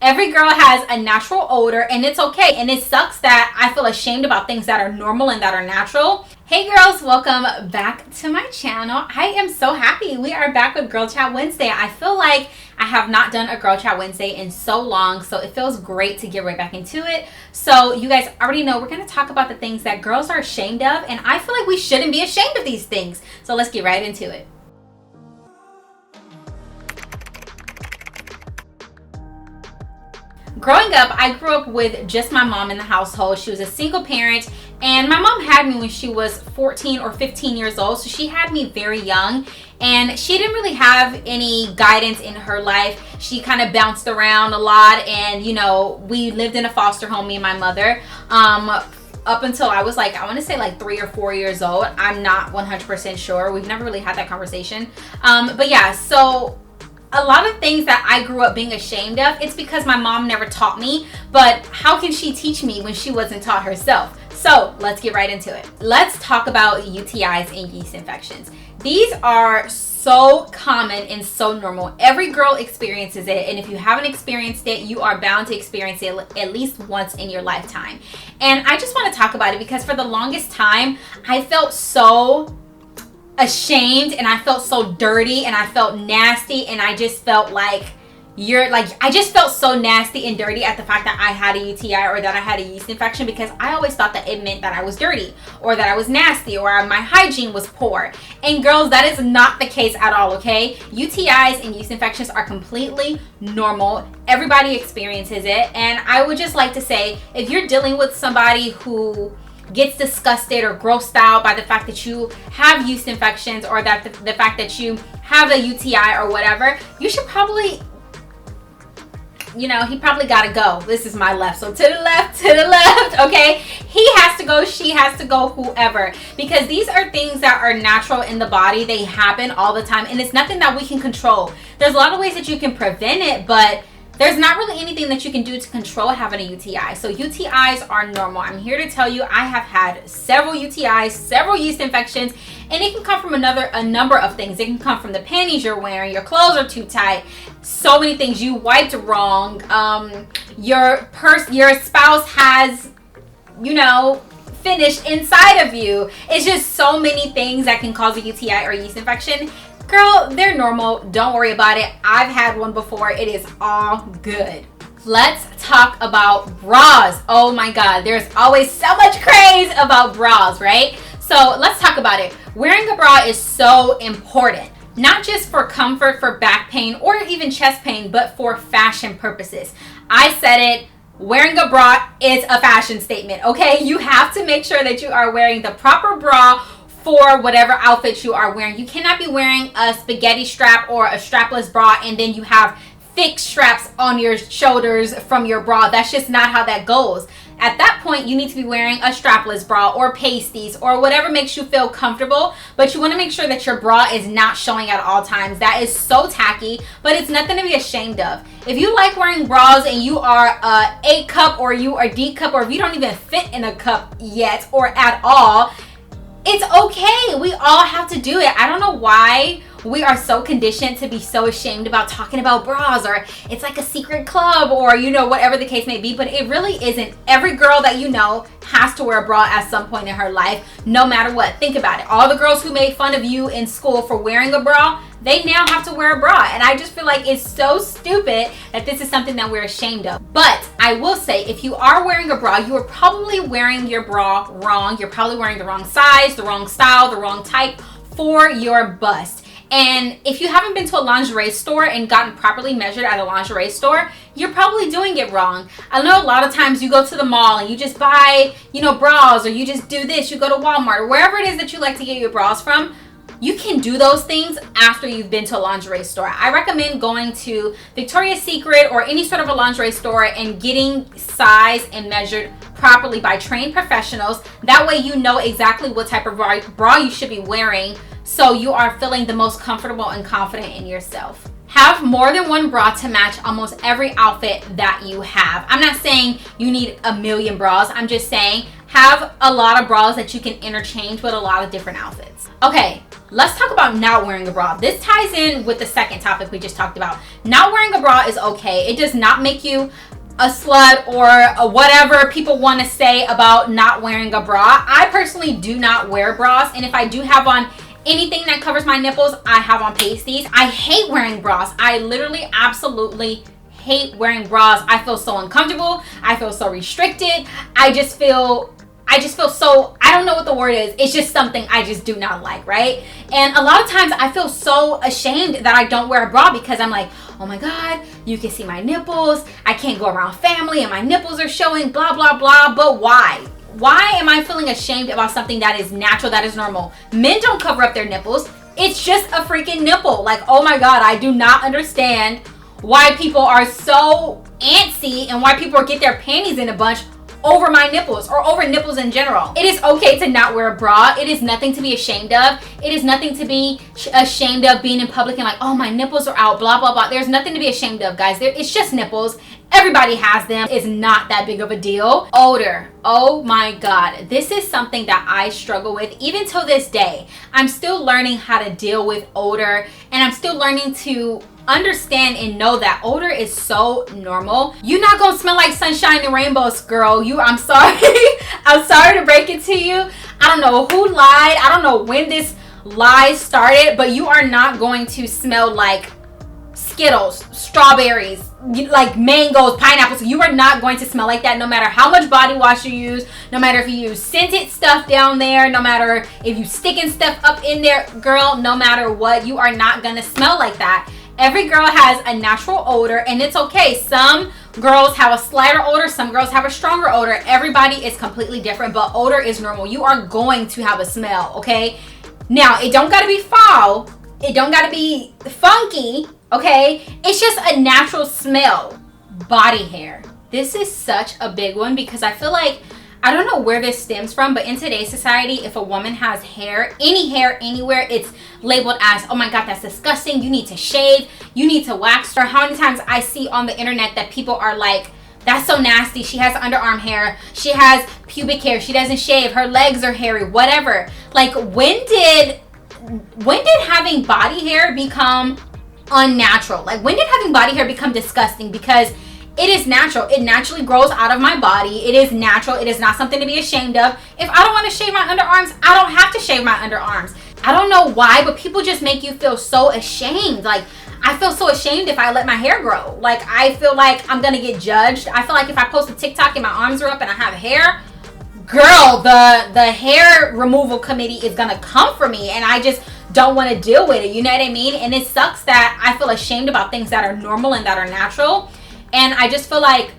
Every girl has a natural odor, and it's okay. And it sucks that I feel ashamed about things that are normal and that are natural. Hey girls, welcome back to my channel. I am so happy we are back with Girl Chat Wednesday. I feel like I have not done a Girl Chat Wednesday in so long, so it feels great to get right back into it. So you guys already know we're going to talk about the things that girls are ashamed of, and I feel like we shouldn't be ashamed of these things. So let's get right into it. Growing up, I grew up with just my mom in the household. She was a single parent, and my mom had me when she was 14 or 15 years old, so she had me very young, and she didn't really have any guidance in her life. She kind of bounced around a lot, and you know, we lived in a foster home, me and my mother, up until I was like, I want to say like 3 or 4 years old. I'm not 100% sure. We've never really had that conversation. But yeah, so a lot of things that I grew up being ashamed of, it's because my mom never taught me, but how can she teach me when she wasn't taught herself? So let's get right into it. Let's talk about UTIs and yeast infections. These are so common and so normal. Every girl experiences it, and if you haven't experienced it, you are bound to experience it at least once in your lifetime. And I just want to talk about it because for the longest time, I felt so ashamed, and I felt so dirty, and I felt nasty, and I just felt like I just felt so nasty and dirty at the fact that I had a UTI or that I had a yeast infection, because I always thought that it meant that I was dirty or that I was nasty or my hygiene was poor. And girls, that is not the case at all, okay? UTIs and yeast infections are completely normal. Everybody experiences it. And I would just like to say, if you're dealing with somebody who gets disgusted or grossed out by the fact that you have yeast infections, or that the fact that you have a UTI or whatever, you should probably, you know, he probably gotta go. This is my left, so to the left, okay? He has to go, she has to go, whoever, because these are things that are natural in the body. They happen all the time, and it's nothing that we can control. There's a lot of ways that you can prevent it, but there's not really anything that you can do to control having a UTI. So UTIs are normal. I'm here to tell you I have had several UTIs, several yeast infections, and it can come from a number of things. It can come from the panties you're wearing, your clothes are too tight, so many things, you wiped wrong, your spouse has, you know, finished inside of you. It's just so many things that can cause a UTI or yeast infection. Girl, they're normal. Don't worry about it. I've had one before. It is all good. Let's talk about bras. Oh my God, there's always so much craze about bras, right? So let's talk about it. Wearing a bra is so important, not just for comfort, for back pain, or even chest pain, but for fashion purposes. I said it. Wearing a bra is a fashion statement, okay? You have to make sure that you are wearing the proper bra for whatever outfit you are wearing. You cannot be wearing a spaghetti strap or a strapless bra and then you have thick straps on your shoulders from your bra. That's just not how that goes. At that point, you need to be wearing a strapless bra or pasties or whatever makes you feel comfortable, but you want to make sure that your bra is not showing at all times. That is so tacky, but it's nothing to be ashamed of. If you like wearing bras and you are a A cup or you are D cup, or if you don't even fit in a cup yet or at all, it's okay. We all have to do it. I don't know why we are so conditioned to be so ashamed about talking about bras, or it's like a secret club, or you know, whatever the case may be, but it really isn't. Every girl that you know has to wear a bra at some point in her life, no matter what. Think about it. All the girls who made fun of you in school for wearing a bra, they now have to wear a bra. And I just feel like it's so stupid that this is something that we're ashamed of. But I will say, if you are wearing a bra, you are probably wearing your bra wrong. You're probably wearing the wrong size, the wrong style, the wrong type for your bust. And if you haven't been to a lingerie store and gotten properly measured at a lingerie store, you're probably doing it wrong. I know a lot of times you go to the mall and you just buy, you know, bras, or you just do this, you go to Walmart or wherever it is that you like to get your bras from. You can do those things after you've been to a lingerie store. I recommend going to Victoria's Secret or any sort of a lingerie store and getting sized and measured properly by trained professionals. That way you know exactly what type of bra you should be wearing, so you are feeling the most comfortable and confident in yourself. Have more than one bra to match almost every outfit that you have. I'm not saying you need a million bras. I'm just saying have a lot of bras that you can interchange with a lot of different outfits. Okay, let's talk about not wearing a bra. This ties in with the second topic we just talked about. Not wearing a bra is okay. It does not make you a slut or whatever people want to say about not wearing a bra. I personally do not wear bras, and if I do have on anything that covers my nipples, I have on pasties. I hate wearing bras. I literally absolutely hate wearing bras. I feel so uncomfortable. I feel so restricted. I just feel so, I don't know what the word is. It's just something I just do not like, right? And a lot of times I feel so ashamed that I don't wear a bra because I'm like, oh my God, you can see my nipples. I can't go around family and my nipples are showing, blah, blah, blah. But why? Why am I feeling ashamed about something that is natural, that is normal? Men don't cover up their nipples. It's just a freaking nipple. Like, oh my God, I do not understand why people are so antsy and why people get their panties in a bunch over my nipples or over nipples in general. It is okay to not wear a bra. It is nothing to be ashamed of. It is nothing to be ashamed of being in public and like, oh, my nipples are out, blah, blah, blah. There's nothing to be ashamed of, guys. It's just nipples. Everybody has them. It's not that big of a deal. Odor. Oh my God. This is something that I struggle with even till this day. I'm still learning how to deal with odor, and I'm still learning to understand and know that odor is so normal. You're not gonna smell like sunshine and rainbows, girl. I'm sorry. I'm sorry to break it to you. I don't know who lied. I don't know when this lie started, but you are not going to smell like Skittles, strawberries, like mangoes, pineapples. You are not going to smell like that no matter how much body wash you use, no matter if you use scented stuff down there, no matter if you sticking stuff up in there, girl, no matter what, you are not gonna smell like that. Every girl has a natural odor, and it's okay. Some girls have a slighter odor, some girls have a stronger odor. Everybody is completely different, but odor is normal. You are going to have a smell, okay? Now, it don't gotta be foul, it don't gotta be funky, okay? It's just a natural smell. Body hair. This is such a big one because I feel like, I don't know where this stems from, but in today's society, if a woman has hair, any hair anywhere, it's labeled as, oh my God, that's disgusting. You need to shave. You need to wax. Or how many times I see on the internet that people are like, that's so nasty. She has underarm hair. She has pubic hair. She doesn't shave. Her legs are hairy, whatever. Like, when did having body hair become unnatural? Like, when did having body hair become disgusting? Because it is natural. It naturally grows out of my body. It is natural. It is not something to be ashamed of. If I don't want to shave my underarms, I don't have to shave my underarms. I don't know why, but people just make you feel so ashamed. Like, I feel so ashamed if I let my hair grow. Like, I feel like I'm going to get judged. I feel like if I post a TikTok and my arms are up and I have hair, girl, the hair removal committee is going to come for me, and I just don't want to deal with it. You know what I mean? And it sucks that I feel ashamed about things that are normal and that are natural. And I just feel like,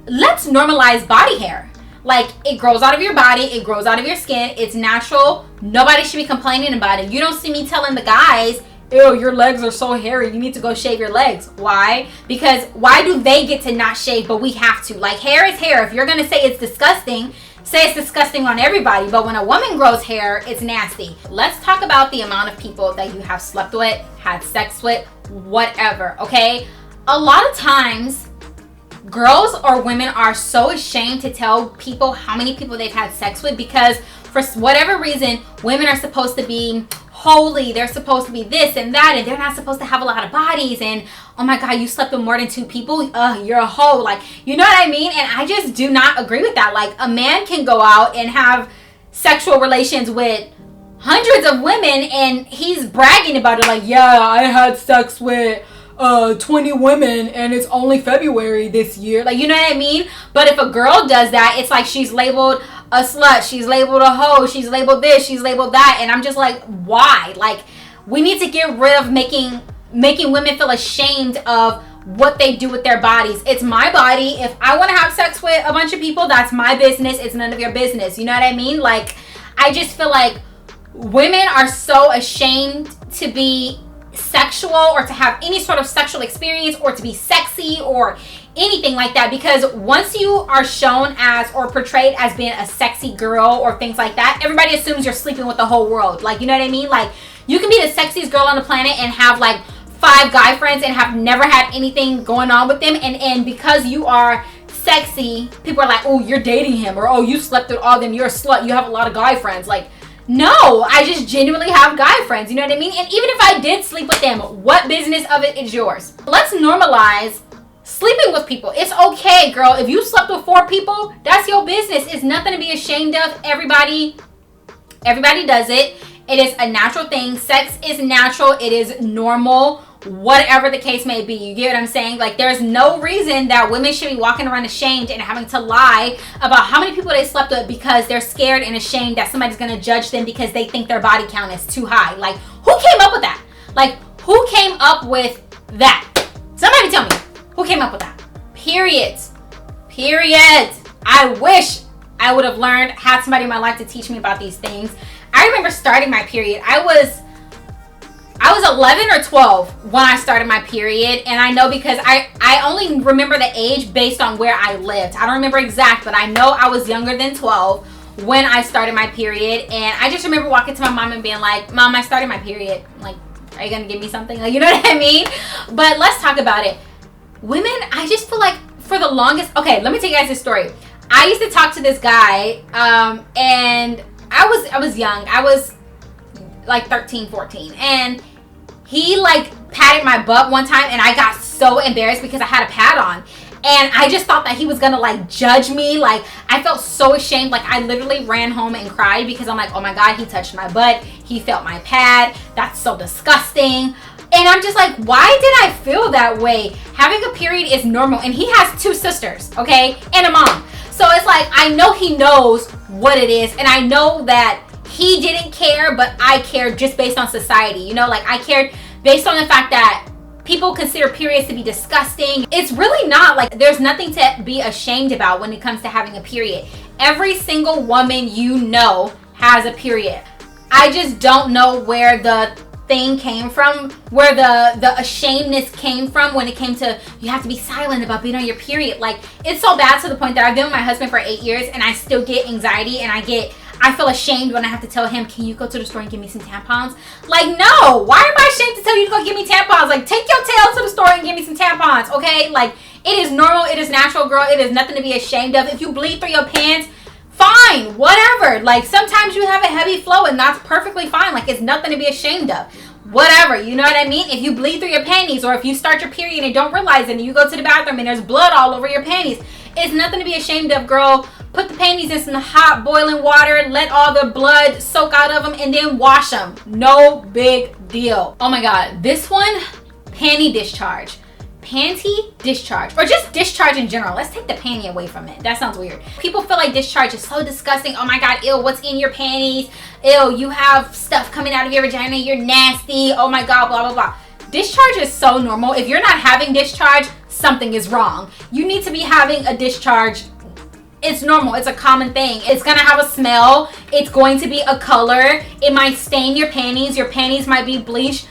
let's normalize body hair. Like, it grows out of your body, it grows out of your skin, it's natural. Nobody should be complaining about it. You don't see me telling the guys, ew, your legs are so hairy, you need to go shave your legs. Why? Because why do they get to not shave, but we have to? Like, hair is hair. If you're gonna say it's disgusting, say it's disgusting on everybody. But when a woman grows hair, it's nasty. Let's talk about the amount of people that you have slept with, had sex with, whatever, okay? A lot of times, girls or women are so ashamed to tell people how many people they've had sex with because for whatever reason, women are supposed to be holy. They're supposed to be this and that, and they're not supposed to have a lot of bodies. And oh my God, you slept with more than 2 people? You're a hoe. Like, you know what I mean? And I just do not agree with that. Like, a man can go out and have sexual relations with hundreds of women and he's bragging about it like, yeah, I had sex with 20 women and it's only February this year. Like, you know what I mean? But if a girl does that, it's like she's labeled a slut, she's labeled a hoe, she's labeled this, she's labeled that. And I'm just like, why? Like, we need to get rid of making women feel ashamed of what they do with their bodies. It's my body. If I want to have sex with a bunch of people, that's my business. It's none of your business. You know what I mean? Like, I just feel like women are so ashamed to be sexual or to have any sort of sexual experience or to be sexy or anything like that, because once you are shown as or portrayed as being a sexy girl or things like that, everybody assumes you're sleeping with the whole world. Like, you know what I mean? Like, you can be the sexiest girl on the planet and have like 5 guy friends and have never had anything going on with them, and because you are sexy, people are like, oh, you're dating him, or oh, you slept with all of them, you're a slut, you have a lot of guy friends. Like, No, I just genuinely have guy friends, you know what I mean? And even if I did sleep with them, what business of it is yours? Let's normalize sleeping with people. It's okay, girl. If you slept with 4 people, that's your business. It's nothing to be ashamed of. Everybody does it. It is a natural thing. Sex is natural. It is normal, whatever the case may be. You get what I'm saying? Like, there's no reason that women should be walking around ashamed and having to lie about how many people they slept with because they're scared and ashamed that somebody's going to judge them because they think their body count is too high. Like, who came up with that? Like, who came up with that? Somebody tell me. Who came up with that? Periods. I wish I would have learned, had somebody in my life to teach me about these things. I remember starting my period. I was 11 or 12 when I started my period, and I know because I only remember the age based on where I lived. I don't remember exact, but I know I was younger than 12 when I started my period, and I just remember walking to my mom and being like, Mom, I started my period. Like, are you gonna give me something? Like, you know what I mean? But let's talk about it. Women, I just feel like for the longest, okay, let me tell you guys this story. I used to talk to this guy, and I was young. I was like 13, 14, and he like patted my butt one time, and I got so embarrassed because I had a pad on, and I just thought that he was gonna like judge me. Like, I felt so ashamed. Like, I literally ran home and cried because I'm like, oh my God, he touched my butt. He felt my pad. That's so disgusting. And I'm just like, why did I feel that way? Having a period is normal, and he has 2 sisters, okay, and a mom. So it's like, I know he knows what it is, and I know that he didn't care, but I cared just based on society. You know, like, I cared based on the fact that people consider periods to be disgusting. It's really not. Like, there's nothing to be ashamed about when it comes to having a period. Every single woman you know has a period. I just don't know where the thing came from, where the ashamedness came from when it came to you have to be silent about being on your period. Like, it's so bad to the point that I've been with my husband for 8 years and I still get anxiety, and I feel ashamed when I have to tell him, can you go to the store and give me some tampons? Like, no, why am I ashamed to tell you to go give me tampons? Like, take your tail to the store and give me some tampons, okay? Like, it is normal, it is natural, girl. It is nothing to be ashamed of. If you bleed through your pants, fine, whatever. Like, sometimes you have a heavy flow, and that's perfectly fine. Like, it's nothing to be ashamed of. Whatever, you know what I mean? If you bleed through your panties, or if you start your period and don't realize it, and you go to the bathroom and there's blood all over your panties, it's nothing to be ashamed of, girl. Put the panties in some hot boiling water, let all the blood soak out of them, and then wash them. No big deal. Oh my God, this one, panty discharge. Panty discharge, or just discharge in general. Let's take the panty away from it. That sounds weird. People feel like discharge is so disgusting. Oh my God, ew, what's in your panties? Ew, you have stuff coming out of your vagina, you're nasty. Oh my God, blah, blah, blah. Discharge is so normal. If you're not having discharge, something is wrong. You need to be having a discharge. It's normal. It's a common thing. It's gonna have a smell. It's going to be a color. It might stain your panties. Your panties might be bleached.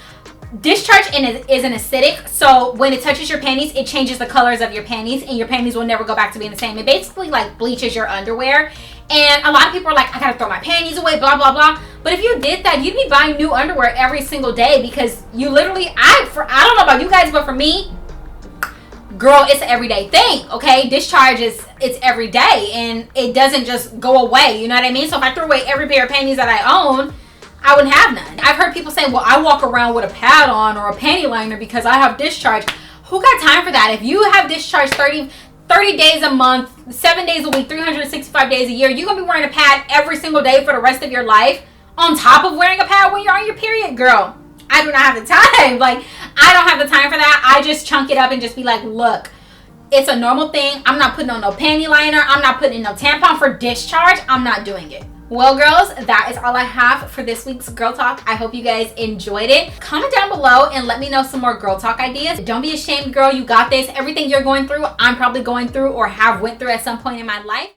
Discharge is an acidic, so when it touches your panties, it changes the colors of your panties, and your panties will never go back to being the same. It basically like bleaches your underwear, and a lot of people are like, I gotta throw my panties away, blah, blah, blah. But if you did that, you'd be buying new underwear every single day, because you literally, I don't know about you guys, but for me, girl, it's an everyday thing, okay? Discharge it's every day, and it doesn't just go away, you know what I mean? So if I threw away every pair of panties that I own, I wouldn't have none. I've heard people say, well, I walk around with a pad on or a panty liner because I have discharge. Who got time for that? If you have discharge 30 days a month, 7 days a week, 365 days a year, you're going to be wearing a pad every single day for the rest of your life on top of wearing a pad when you're on your period, girl. I do not have the time. Like, I don't have the time for that. I just chunk it up and just be like, look, it's a normal thing. I'm not putting on no panty liner. I'm not putting in no tampon for discharge. I'm not doing it. Well, girls, that is all I have for this week's Girl Talk. I hope you guys enjoyed it. Comment down below and let me know some more Girl Talk ideas. Don't be ashamed, girl. You got this. Everything you're going through, I'm probably going through or have went through at some point in my life.